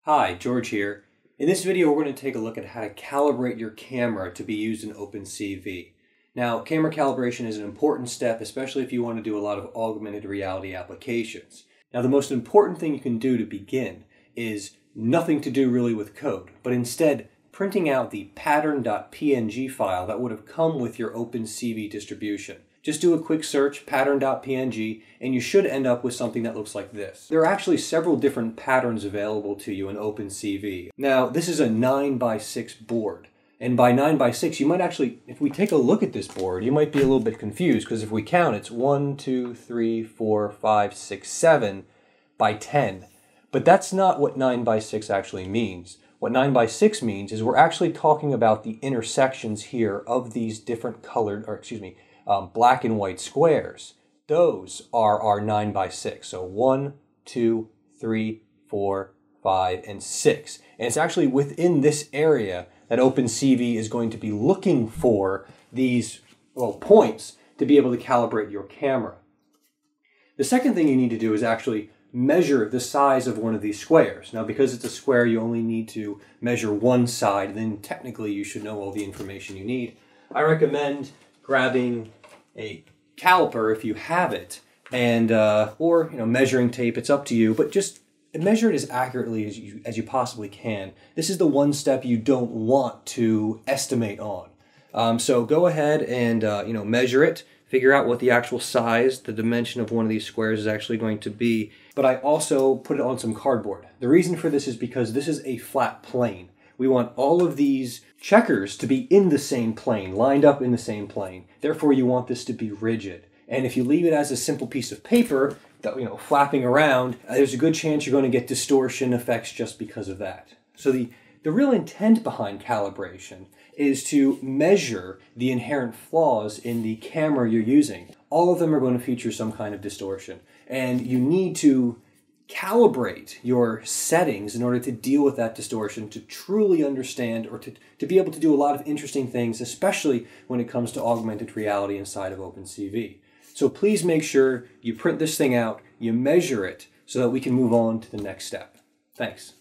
Hi, George here. In this video, we're going to take a look at how to calibrate your camera to be used in OpenCV. Now, camera calibration is an important step, especially if you want to do a lot of augmented reality applications. Now, the most important thing you can do to begin is nothing to do really with code, but instead printing out the pattern.png file that would have come with your OpenCV distribution. Just do a quick search, pattern.png, and you should end up with something that looks like this. There are actually several different patterns available to you in OpenCV. Now, this is a 9x6 board. And by 9x6, you might actually, if we take a look at this board, you might be a little bit confused, because if we count, it's 1, 2, 3, 4, 5, 6, 7 by 10. But that's not what 9x6 actually means. What 9x6 means is we're actually talking about the intersections here of these different colored, black and white squares. Those are our 9x6. So 1, 2, 3, 4, 5, and 6. And it's actually within this area that OpenCV is going to be looking for these points to be able to calibrate your camera. The second thing you need to do is actually measure the size of one of these squares. Now, because it's a square, you only need to measure one side, then technically you should know all the information you need. I recommend grabbing a caliper if you have it, and or measuring tape. It's up to you, but just measure it as accurately as you possibly can. This is the one step you don't want to estimate on. So go ahead and measure it. Figure out what the actual size, the dimension of one of these squares is actually going to be. But I also put it on some cardboard. The reason for this is because this is a flat plane. We want all of these checkers to be in the same plane, lined up in the same plane. Therefore, you want this to be rigid. And if you leave it as a simple piece of paper, that flapping around, there's a good chance you're going to get distortion effects just because of that. So the real intent behind calibration is to measure the inherent flaws in the camera you're using. All of them are going to feature some kind of distortion. And you need to calibrate your settings in order to deal with that distortion, to truly understand or to be able to do a lot of interesting things, especially when it comes to augmented reality inside of OpenCV. So please make sure you print this thing out, you measure it, so that we can move on to the next step. Thanks.